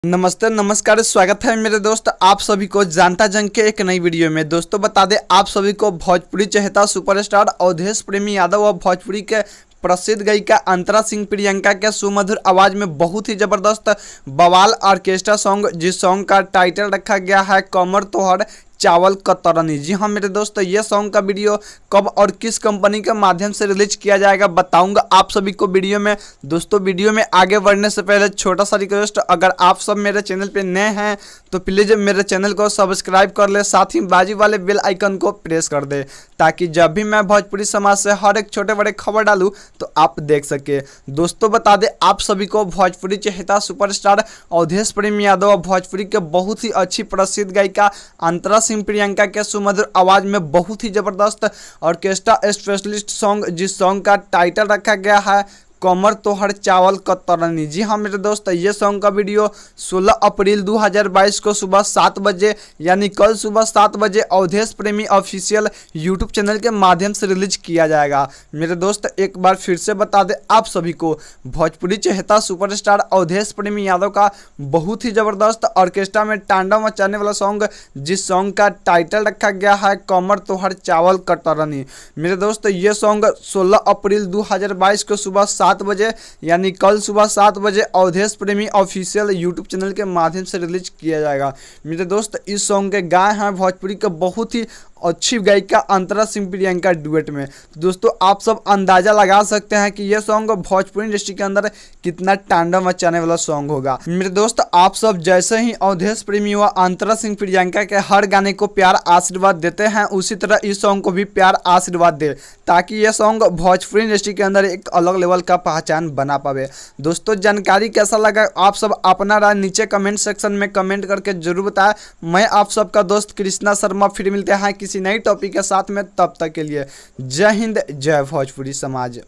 नमस्ते नमस्कार स्वागत है मेरे दोस्त आप सभी को जानता जंग के एक नई वीडियो में। दोस्तों बता दें आप सभी को भोजपुरी चहेता सुपरस्टार अवधेश प्रेमी यादव और भोजपुरी के प्रसिद्ध गायिका अंतरा सिंह प्रियंका के सुमधुर आवाज में बहुत ही जबरदस्त बवाल ऑर्केस्ट्रा सॉन्ग, जिस सॉन्ग का टाइटल रखा गया है कमर तोहर चावल कतरनी। जी हाँ मेरे दोस्त, ये सॉन्ग का वीडियो कब और किस कंपनी के माध्यम से रिलीज किया जाएगा बताऊंगा आप सभी को वीडियो में। दोस्तों वीडियो में आगे बढ़ने से पहले छोटा सा रिक्वेस्ट, अगर आप सब मेरे चैनल पे नए हैं तो प्लीज़ मेरे चैनल को सब्सक्राइब कर ले, साथ ही बाजू वाले बेल आइकन को प्रेस कर दे ताकि जब भी मैं भोजपुरी समाज से हर एक छोटे बड़े खबर डालूँ तो आप देख सके। दोस्तों बता दें आप सभी को भोजपुरी चहेता सुपरस्टार अवधेश प्रेमी यादव और भोजपुरी के बहुत ही अच्छी प्रसिद्ध गायिका अंतरा सिंह प्रियंका के सुमधुर आवाज में बहुत ही जबरदस्त ऑर्केस्ट्रा स्पेशलिस्ट सॉन्ग, जिस सॉन्ग का टाइटल रखा गया है कमर तोहर चावल कतरनी। जी हाँ मेरे दोस्त, ये सॉन्ग का वीडियो 16 अप्रैल 2022 को सुबह 7 बजे यानी कल सुबह 7 बजे अवधेश प्रेमी ऑफिशियल यूट्यूब चैनल के माध्यम से रिलीज किया जाएगा। मेरे दोस्त एक बार फिर से बता दें आप सभी को, भोजपुरी चहेता सुपरस्टार अवधेश प्रेमी यादव का बहुत ही जबरदस्त ऑर्केस्ट्रा में तांडव मचाने वाला सॉन्ग, जिस सॉन्ग का टाइटल रखा गया है कमर तोहर चावल कतरनी। मेरे दोस्त ये सॉन्ग 16 अप्रैल 2022 को सुबह 7 बजे यानी कल सुबह 7 बजे अवधेश प्रेमी ऑफिशियल यूट्यूब चैनल के माध्यम से रिलीज किया जाएगा। मेरे दोस्त इस सॉन्ग के गाए हैं भोजपुरी के बहुत ही अच्छी गायिका अंतरा सिंह प्रियंका डुएट में। तो दोस्तों आप सब अंदाजा लगा सकते हैं कि यह सॉन्ग भोजपुरी इंडस्ट्री के अंदर कितना तांडव मचाने वाला सॉन्ग होगा। मेरे दोस्त आप सब जैसे ही अवधेश प्रेमी व अंतरा सिंह प्रियंका के हर गाने को प्यार आशीर्वाद देते हैं, उसी तरह इस सॉन्ग को भी प्यार आशीर्वाद दे ताकि यह सॉन्ग भोजपुरी इंडस्ट्री के अंदर एक अलग लेवल का पहचान बना पावे। दोस्तों जानकारी कैसा लगा आप सब अपना राय नीचे कमेंट सेक्शन में कमेंट करके जरूर बताएं। मैं आप सबका दोस्त कृष्णा शर्मा, फिर मिलते हैं किसी नई टॉपिक के साथ में। तब तक के लिए जय हिंद, जय भोजपुरी समाज।